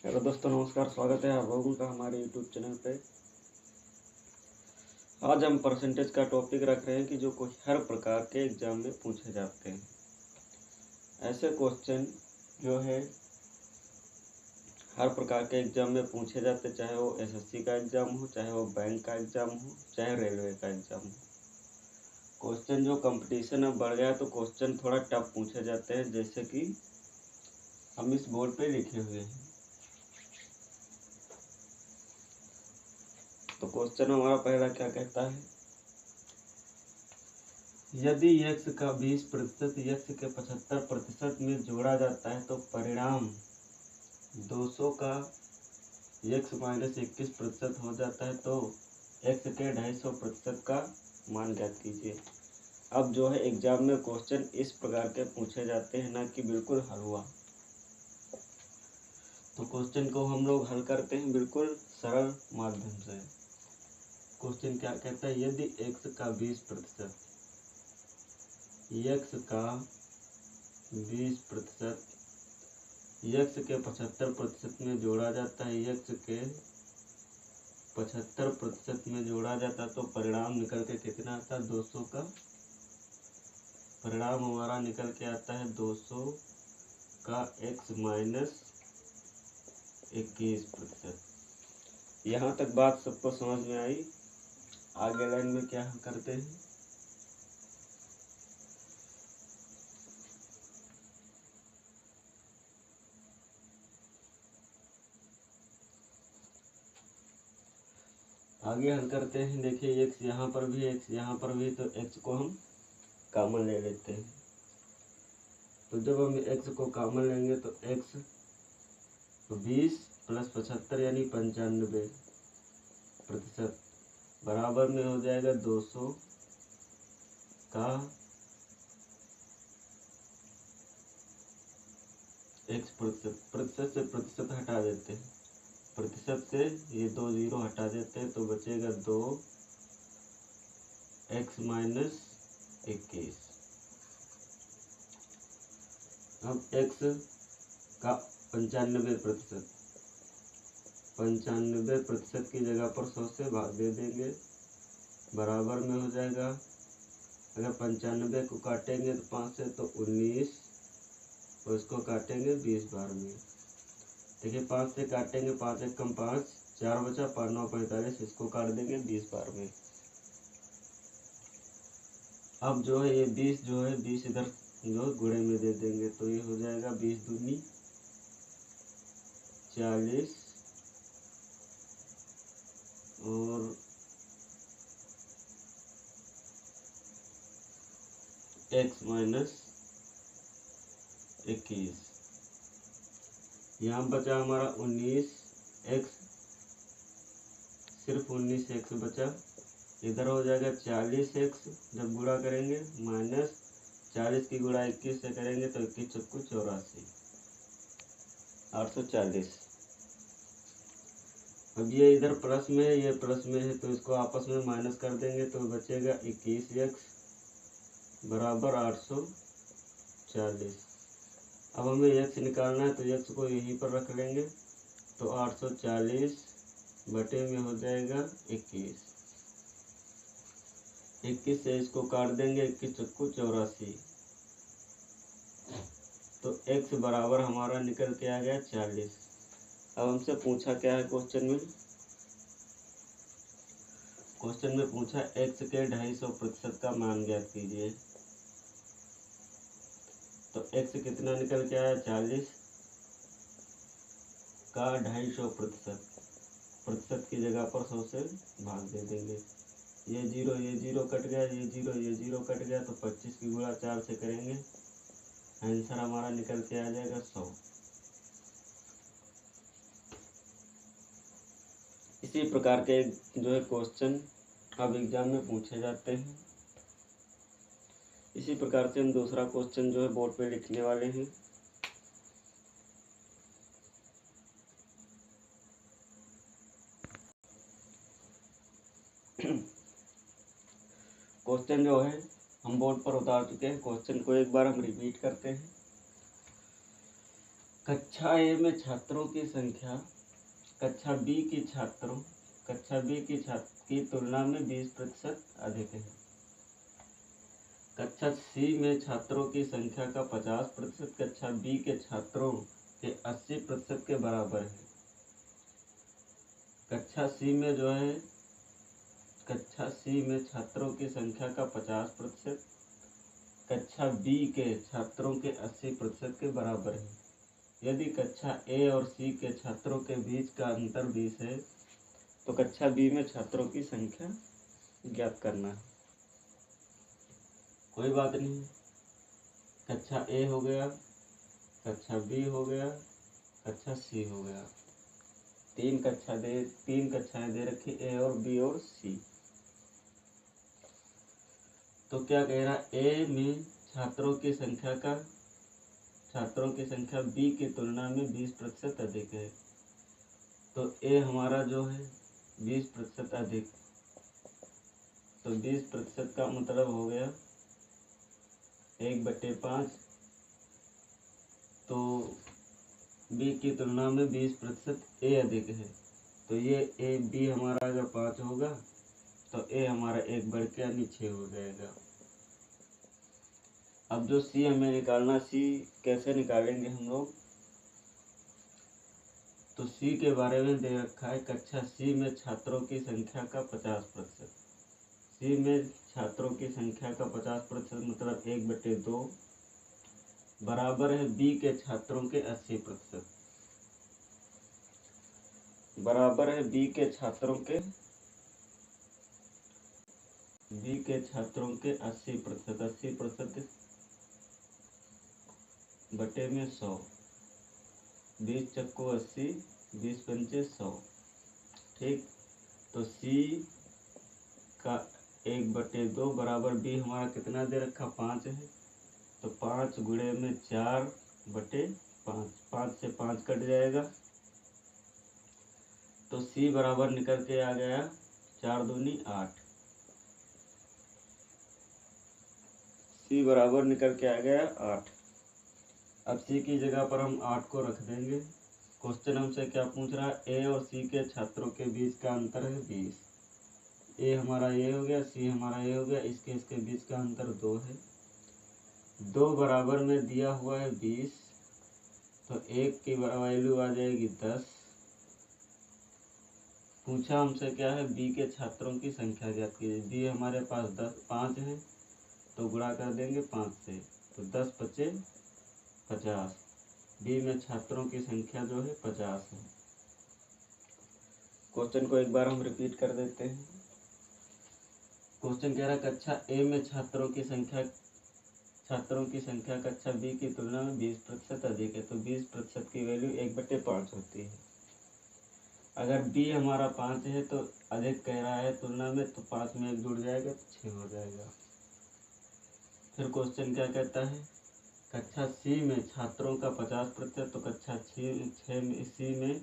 Hello दोस्तों, नमस्कार। स्वागत है आप लोगों का हमारे यूट्यूब चैनल पे। आज हम परसेंटेज का टॉपिक रख रहे हैं कि जो कोई हर प्रकार के एग्ज़ाम में पूछे जाते हैं। ऐसे क्वेश्चन जो है हर प्रकार के एग्ज़ाम में पूछे जाते, चाहे वो एसएससी का एग्ज़ाम हो, चाहे वो बैंक का एग्ज़ाम हो, चाहे रेलवे का एग्ज़ाम हो। क्वेश्चन जो कंपटीशन अब बढ़ गया है तो क्वेश्चन थोड़ा टफ पूछे जाते हैं, जैसे कि हम इस बोर्ड पे लिखे हुए हैं। तो क्वेश्चन हमारा पहला क्या कहता है, यदि x का 20% x के 75% में जोड़ा जाता है तो परिणाम 200 का x माइनस 21% हो जाता है, तो x के 250% का मान ज्ञात कीजिए। अब जो है एग्जाम में क्वेश्चन इस प्रकार के पूछे जाते हैं, ना कि बिल्कुल हलवा। तो क्वेश्चन को हम लोग हल करते हैं बिल्कुल सरल माध्यम से। क्वेश्चन क्या कहता है, यदि x का 20% x का 20% x के 75% में जोड़ा जाता है, x के 75% में जोड़ा जाता है, तो परिणाम निकल के कितना आता है, 200 का। परिणाम हमारा निकल के आता है 200 का x माइनस 21%। यहाँ तक बात सबको समझ में आई। आगे लाइन में क्या हम करते हैं, आगे हल करते हैं। देखिए x यहाँ पर भी, x यहाँ पर भी, तो x को हम कॉमन ले लेते हैं। तो जब हम x को कॉमन लेंगे तो x 20 प्लस 75 यानी 95% बराबर में हो जाएगा 200 का x प्रतिशत से प्रतिशत हटा देते हैं, प्रतिशत से ये 2 जीरो हटा देते हैं, तो बचेगा 2x माइनस 21। अब x का 95% की जगह पर 100 से भाग दे देंगे, बराबर में हो जाएगा। अगर 95 को काटेंगे तो 5 से तो 19, और इसको काटेंगे 20 बार में। देखिए 5 से काटेंगे, 5 एक कम 5, 4 बचा, 5 9 45, इसको काट देंगे 20 बार में। अब जो है ये 20 जो है 20 इधर जो गुणे में दे देंगे, तो ये हो जाएगा 20 दूनी 40 और x माइनस 21। यहाँ बचा हमारा 19x, सिर्फ 19x बचा। इधर हो जाएगा 40x, जब गुणा करेंगे माइनस 40 की गुणा 21 से करेंगे तो 21 चौको 84, 840। अब ये इधर प्लस में है, ये प्लस में है, तो इसको आपस में माइनस कर देंगे तो बचेगा 21x बराबर 840। अब हमें x निकालना है, तो x को यहीं पर रख लेंगे, तो 840 बटे में हो जाएगा 21। 21 से इसको काट देंगे, 21 चौको 84, तो x बराबर हमारा निकल के आ गया 40। अब हमसे पूछा क्या है क्वेश्चन में, पूछा x के 250% का मान ज्ञात कीजिए। तो x कितना निकल के आया, 40 का 250% की जगह पर 100 से भाग दे देंगे। ये जीरो कट गया, ये जीरो कट गया, तो 25 की गुणा 4 से करेंगे, आंसर हमारा निकल के आ जाएगा 100। इसी प्रकार के जो है क्वेश्चन अब एग्जाम में पूछे जाते हैं। इसी प्रकार से हम दूसरा क्वेश्चन जो है बोर्ड पे लिखने वाले हैं। क्वेश्चन जो है हम बोर्ड पर उतार चुके हैं, क्वेश्चन को एक बार हम रिपीट करते हैं। कक्षा ए में छात्रों की संख्या कक्षा बी की तुलना में 20% अधिक है। कक्षा सी में छात्रों की संख्या का 50% कक्षा बी के छात्रों के 80% के बराबर है। कक्षा सी में छात्रों की संख्या का 50% कक्षा बी के छात्रों के 80% के बराबर है। यदि कक्षा ए और सी के छात्रों के बीच का अंतर 20 है तो कक्षा बी में छात्रों की संख्या ज्ञात करना है। कोई बात नहीं, कक्षा ए हो गया, कक्षा बी हो गया, कक्षा सी हो गया। तीन कक्षाएं दे रखी, ए और बी और सी। तो क्या कह रहा, ए में छात्रों की संख्या बी की तुलना में 20% अधिक है। तो ए हमारा जो है 20% अधिक, तो 20% का मतलब हो गया 1/5। तो बी की तुलना में 20% ए अधिक है, तो ये ए बी हमारा अगर 5 होगा तो ए हमारा 1 बढ़ के यानी 6 हो जाएगा। अब जो सी हमें निकालना, सी कैसे निकालेंगे हम लोग, तो सी के बारे में दे रखा है कक्षा सी में छात्रों की संख्या का 50%। सी में छात्रों की संख्या का 50% मतलब 1/2 बराबर है बी के छात्रों के 80%, बराबर है बी के छात्रों के 80%। 80% बटे में 100, 20 चक्को 80, 20 पंचे 100। ठीक, तो सी का 1/2 बराबर बी हमारा कितना दे रखा, 5 है, तो 5 गुणे में 4/5, 5 से 5 कट जाएगा, तो सी बराबर निकल के आ गया 4 दूनी 8। सी बराबर निकल के आ गया 8। अब सी की जगह पर हम 8 को रख देंगे। क्वेश्चन हमसे क्या पूछ रहा है, ए और सी के छात्रों के बीच का अंतर है 20। ए हमारा ये हो गया, सी हमारा ये हो गया, इसके बीच का अंतर 2 है। 2 बराबर में दिया हुआ है 20, तो 1 की वैल्यू आ जाएगी 10। पूछा हमसे क्या है, बी के छात्रों की संख्या ज्ञात कीजिए। बी हमारे पास 5 है, तो गुणा कर देंगे 5 से, तो 10 बचे 50। बी में छात्रों की संख्या जो है 50 है। क्वेश्चन को एक बार हम रिपीट कर देते हैं। क्वेश्चन कह रहा है कक्षा ए में छात्रों की संख्या कक्षा बी की तुलना में 20% अधिक है, तो 20% की वैल्यू 1/5 होती है। अगर बी हमारा 5 है तो अधिक कह रहा है तुलना में, तो 5 में 1 जुड़ जाएगा तो 6 हो जाएगा। फिर क्वेश्चन क्या कहता है, कक्षा सी में छात्रों का 50%, तो कक्षा सी में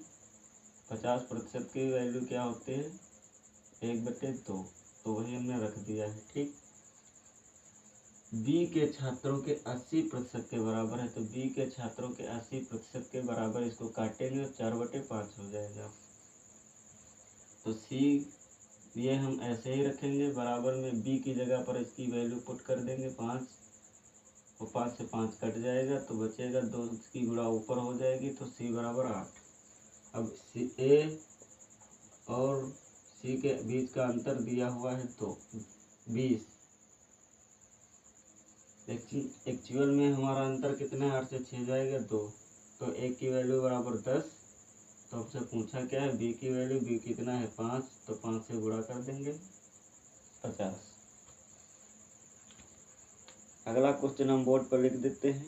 50% की वैल्यू क्या होती है, 1/2, तो वही हमने रख दिया है। ठीक, बी के छात्रों के 80% के बराबर है, तो बी के छात्रों के 80% के बराबर इसको काटेंगे, 4/5 हो जाएगा। तो सी ये हम ऐसे ही रखेंगे, बराबर में बी की जगह पर इसकी वैल्यू पुट कर देंगे 5, और 5 से 5 कट जाएगा, तो बचेगा 2 की गुणा ऊपर हो जाएगी, तो सी बराबर 8। अब सी ए और सी के बीच का अंतर दिया हुआ है तो 20। एक्चुअल में हमारा अंतर कितना है, 8 से 6 जाएगा 2, तो 1 की वैल्यू बराबर 10। तो हमसे पूछा क्या है, बी की वैल्यू, बी कितना है 5, तो 5 से गुणा कर देंगे 50। अगला क्वेश्चन हम बोर्ड पर लिख देते हैं।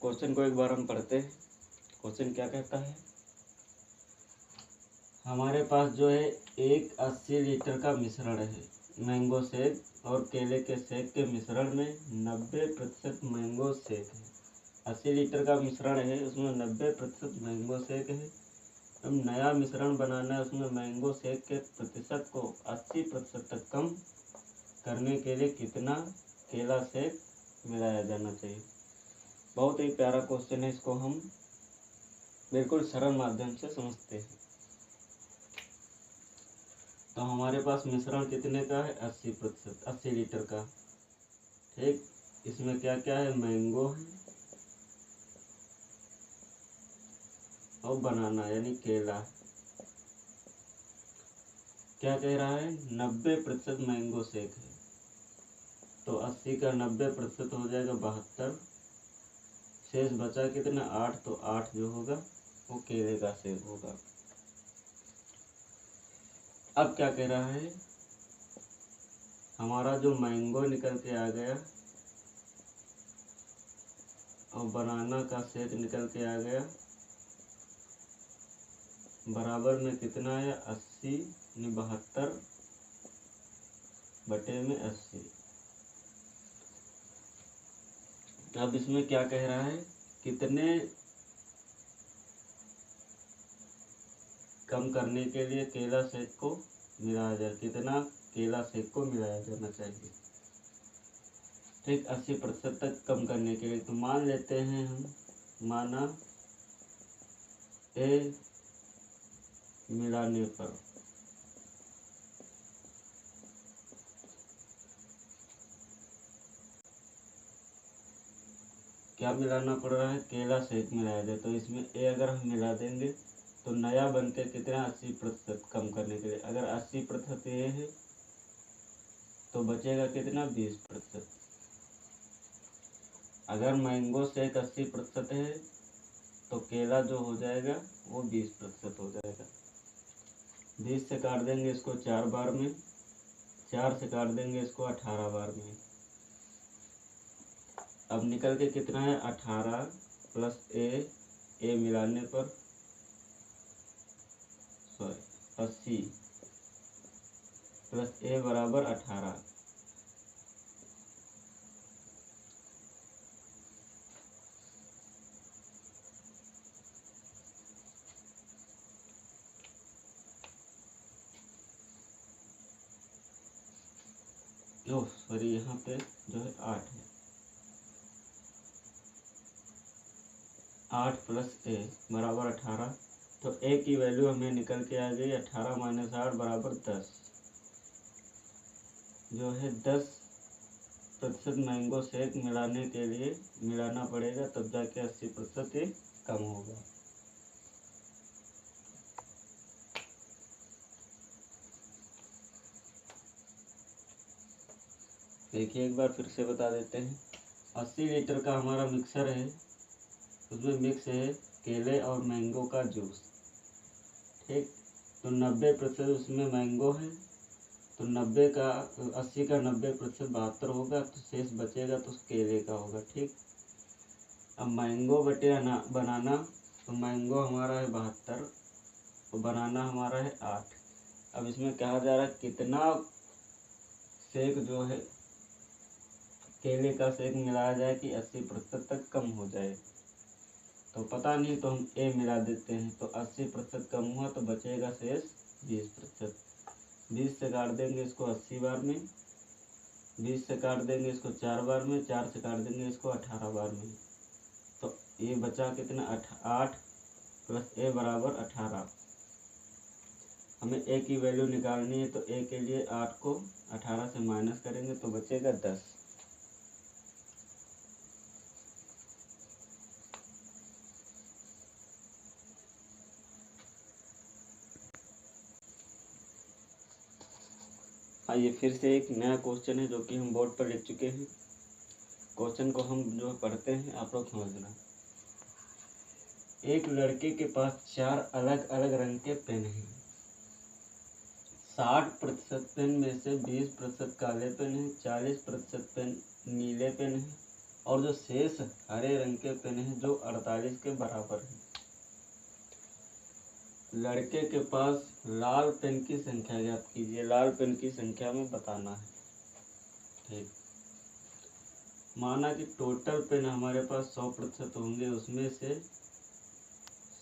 क्वेश्चन को एक बार हम पढ़ते हैं। क्वेश्चन क्या कहता है, हमारे पास जो है एक 80 लीटर का मिश्रण है। मैंगो शेक और केले के शेक के मिश्रण में 90% मैंगो शेक है। 80 लीटर का मिश्रण है, उसमें 90% मैंगो शेक है। अब नया मिश्रण बनाना है, उसमें मैंगो शेक के प्रतिशत को 80% तक कम करने के लिए कितना केला शेक मिलाया जाना चाहिए। बहुत ही प्यारा क्वेश्चन है, इसको हम बिल्कुल सरल माध्यम से समझते हैं। तो हमारे पास मिश्रण कितने का है, 80%, 80 लीटर का। ठीक, इसमें क्या क्या है, मैंगो है और बनाना यानी केला। क्या कह रहा है, 90% मैंगो शेक है, तो 80 का 90% हो जाएगा 72। शेष बचा कितना, 8, तो 8 जो होगा वो केले का शेक होगा। अब क्या कह रहा है, हमारा जो मैंगो निकल के आ गया और बनाना का शेक निकल के आ गया, बराबर में कितना है, 80 यानी 72 बटे में 80। अब इसमें क्या कह रहा है, कितने कम करने के लिए केला शेक को मिलाया जाए, कितना केला शेक को मिलाया जाना चाहिए। ठीक, 80% तक कम करने के लिए। तो मान लेते हैं हम, माना ए मिलाने पर क्या मिलाना पड़ रहा है, केला शेक मिलाया जाए। तो इसमें ए अगर हम मिला देंगे तो नया बन के कितना, 80% कम करने के लिए। अगर 80% ये है तो बचेगा कितना, 20%। अगर मैंगो शेक 80% है तो केला जो हो जाएगा वो 20% हो जाएगा। 20 से काट देंगे इसको 4 बार में, 4 से काट देंगे इसको 18 बार में। अब निकल के कितना है, 18 प्लस ए मिलाने पर 80 प्लस ए बराबर 18। ओह सॉरी, यहाँ पे जो है 8 है। 8 प्लस ए बराबर 18। तो ए की वैल्यू हमें निकल के आ गई 18 माइनस 8 बराबर 10। जो है 10% मैंगो शेक मिलाने के लिए मिलाना पड़ेगा, तब जाके 80% ये कम होगा। देखिए एक बार फिर से बता देते हैं। 80 लीटर का हमारा मिक्सर है, उसमें मिक्स है केले और मैंगो का जूस। ठीक, तो 90% उसमें मैंगो है, तो 90 का 80 का 90% 72 होगा, तो शेष बचेगा तो केले का होगा। ठीक, अब मैंगो बटे बनाना, तो मैंगो हमारा है 72 और बनाना हमारा है 8। अब इसमें कहा जा रहा है कितना शेक जो है केले का शेक मिलाया जाए कि 80% तक कम हो जाए। तो पता नहीं, तो हम ए मिला देते हैं, तो 80% कम हुआ तो बचेगा शेष 20%। 20 से काट देंगे इसको 80 बार में, 20 से काट देंगे इसको 4 बार में, 4 से काट देंगे इसको 18 बार में। तो ये बचा कितना, 8 प्लस ए बराबर 18। हमें ए की वैल्यू निकालनी है, तो ए के लिए 8 को 18 से माइनस करेंगे तो बचेगा 10। आइए फिर से एक नया क्वेश्चन है जो कि हम बोर्ड पर लिख चुके हैं। क्वेश्चन को हम जो पढ़ते हैं आप लोग समझना। एक लड़के के पास 4 अलग अलग रंग के पेन हैं। 60% पेन में से 20% काले पेन हैं, 40% पेन नीले पेन हैं और जो शेष हरे रंग के पेन हैं जो 48 के बराबर हैं। लड़के के पास लाल पेन की संख्या ज्ञात कीजिए। लाल पेन की संख्या में बताना है। ठीक, माना कि टोटल पेन हमारे पास 100% होंगे, उसमें से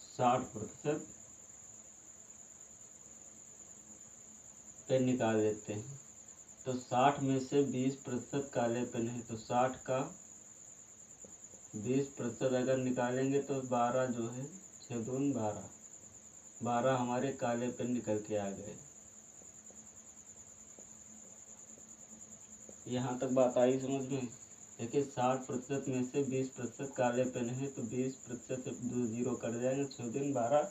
60% पेन निकाल लेते हैं। तो 60 में से 20% काले पेन है, तो 60 का 20% अगर निकालेंगे तो 12 जो है, 6 दून 12, 12 हमारे काले पेन निकल के आ गए। यहाँ तक बात आई समझ में? देखिए 60% में से 20% काले पेन है, तो 20% से 2 जीरो कट जाएंगे, 6 दिन 12,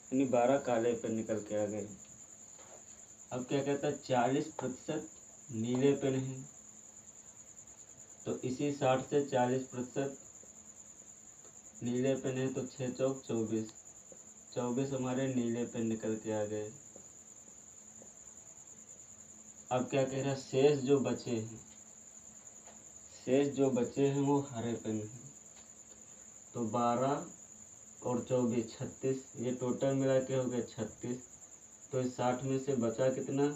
यानी 12 काले पेन निकल के आ गए। अब क्या कहता है, 40% नीले पेन है, तो इसी 60 से 40% नीले पेन है, तो 6 चौक 24, 24 हमारे नीले पेन निकल के आ गए। अब क्या कह रहा है, शेष जो बचे हैं, शेष जो बचे हैं वो हरे पेन हैं। तो 12 और 24 36, ये टोटल मिला के हो गया 36। तो इस 60 में से बचा कितना,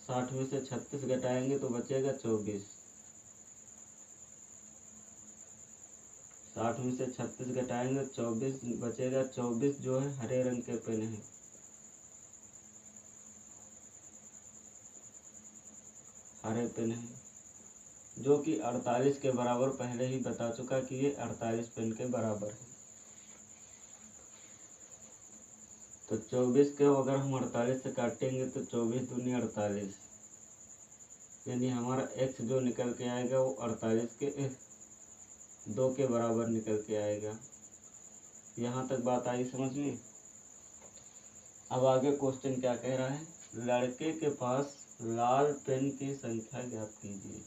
60 में से 36 घटाएंगे तो बचेगा 24। 60 में से 36 घटाएंगे 24 बचेगा। 24 जो है हरे रंग के पेन है, हरे पेन है, जो कि 48 के बराबर, पहले ही बता चुका कि ये 48 पेन के बराबर है। तो 24 को अगर हम 48 से काटेंगे तो 24 दूनी 48, यानी हमारा x जो निकल के आएगा वो 48 के 2 के बराबर निकल के आएगा। यहाँ तक बात आई समझ में? अब आगे क्वेश्चन क्या कह रहा है, लड़के के पास लाल पेन की संख्या ज्ञात कीजिए।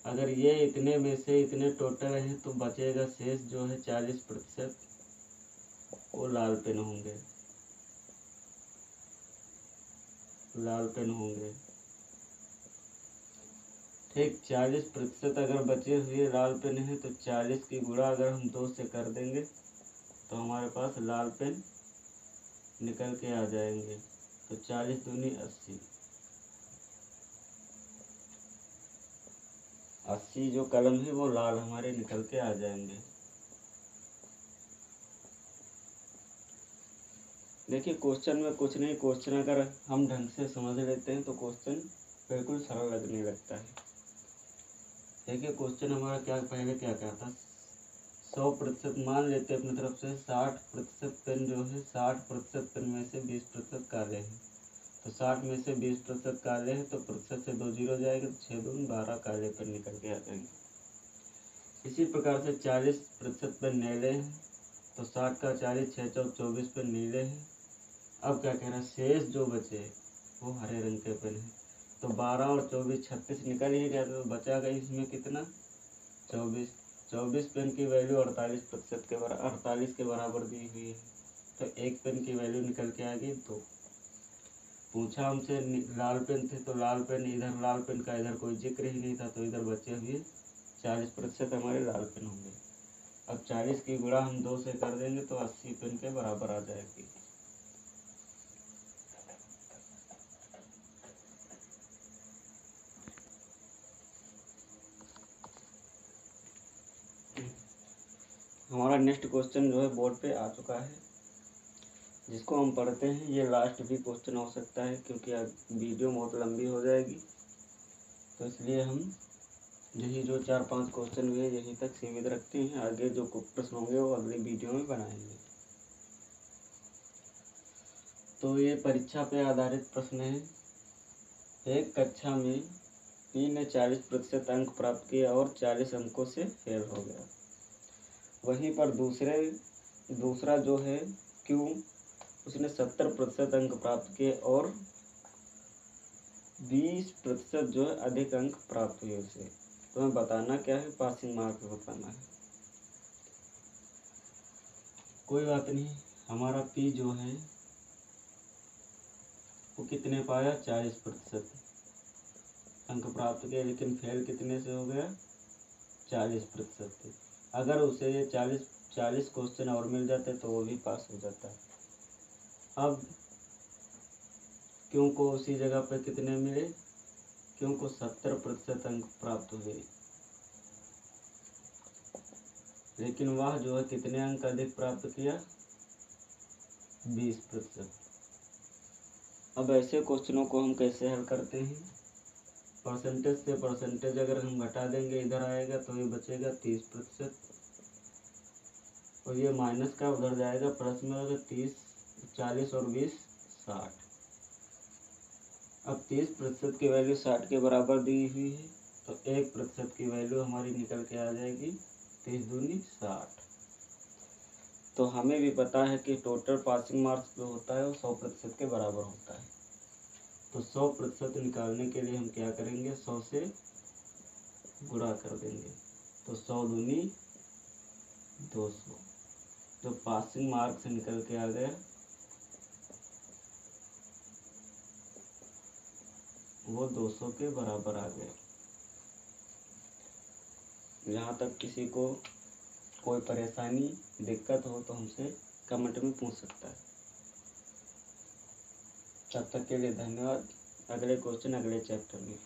अगर ये इतने में से इतने टोटल हैं तो बचेगा शेष जो है 40% वो लाल पेन होंगे, लाल पेन होंगे। ठीक, 40% अगर बचे हुए लाल पेन है तो 40 की गुणा अगर हम 2 से कर देंगे तो हमारे पास लाल पेन निकल के आ जाएंगे। तो 40 दूनी 80, 80 जो कलम है वो लाल हमारे निकल के आ जाएंगे। देखिए क्वेश्चन में कुछ नहीं, क्वेश्चन अगर हम ढंग से समझ लेते हैं तो क्वेश्चन बिल्कुल सरल लगने लगता है। देखिए क्वेश्चन हमारा क्या पहले क्या कहता, 100% मान लेते हैं अपनी तरफ से 60% पेन जो है, 60% पेन में से 20% काले हैं। तो 60 में से 20% काले हैं तो प्रतिशत से 2 जीरो जाएगा, तो 6 दून 12 काले पेन निकल के आ जाएंगे। इसी प्रकार से 40% पेन नीले हैं, तो 60 का 40, 6 चौक 24 पेन नीले हैं। अब क्या कह रहा है, शेष जो बचे वो हरे रंग के पेन है। तो 12 और 24 36 निकल ही गया, तो बचा गई इसमें कितना, 24। 24 पेन की वैल्यू 48% के बराबर, 48 के बराबर दी हुई है। तो एक पेन की वैल्यू निकल के आ गई 2। पूछा हमसे लाल पेन थे, तो लाल पेन, इधर लाल पेन का इधर कोई जिक्र ही नहीं था, तो इधर बचे हुए 40% हमारे लाल पेन होंगे। अब 40 की गुणा हम 2 से कर देंगे तो 80 पेन के बराबर आ जाएगी। हमारा नेक्स्ट क्वेश्चन जो है बोर्ड पे आ चुका है, जिसको हम पढ़ते हैं। ये लास्ट भी क्वेश्चन हो सकता है क्योंकि वीडियो बहुत लंबी हो जाएगी, तो इसलिए हम यही जो 4-5 क्वेश्चन हुए यहीं तक सीमित रखते हैं। आगे जो प्रश्न होंगे वो अगली वीडियो में बनाएंगे। तो ये परीक्षा पे आधारित प्रश्न है। एक कक्षा में पी ने 40% अंक प्राप्त किए और 40 अंकों से फेल हो गया। वहीं पर दूसरा जो है क्यू, उसने 70% अंक प्राप्त किए और 20% जो है अधिक अंक प्राप्त हुए उसे। तो हमें बताना क्या है, पासिंग मार्क बताना है। कोई बात नहीं, हमारा पी जो है वो कितने पाया, 40% अंक प्राप्त किए, लेकिन फेल कितने से हो गया, 40% से। अगर उसे ये 40 क्वेश्चन और मिल जाते तो वो भी पास हो जाता है। अब क्यों को उसी जगह पे कितने मिले, क्यों को 70% अंक प्राप्त हुए, लेकिन वह जो है कितने अंक अधिक प्राप्त किया, 20%। अब ऐसे क्वेश्चनों को हम कैसे हल करते हैं? परसेंटेज से परसेंटेज अगर हम घटा देंगे इधर आएगा तो ये बचेगा 30%, और ये माइनस का उधर जाएगा प्लस में होगा 30, 40 और 20 60। अब 30% की वैल्यू 60 के बराबर दी हुई है, तो 1% की वैल्यू हमारी निकल के आ जाएगी 30 दूनी 60। तो हमें भी पता है कि टोटल पासिंग मार्क्स जो होता है वो 100% के बराबर होता है। तो 100% निकालने के लिए हम क्या करेंगे, 100 से गुणा कर देंगे, तो 100 दूनी 200। जो पासिंग मार्क्स निकल के आ गया वो 200 के बराबर आ गया। यहाँ तक किसी को कोई परेशानी दिक्कत हो तो हमसे कमेंट में पूछ सकता है। तब तक के लिए धन्यवाद। अगले क्वेश्चन अगले चैप्टर में।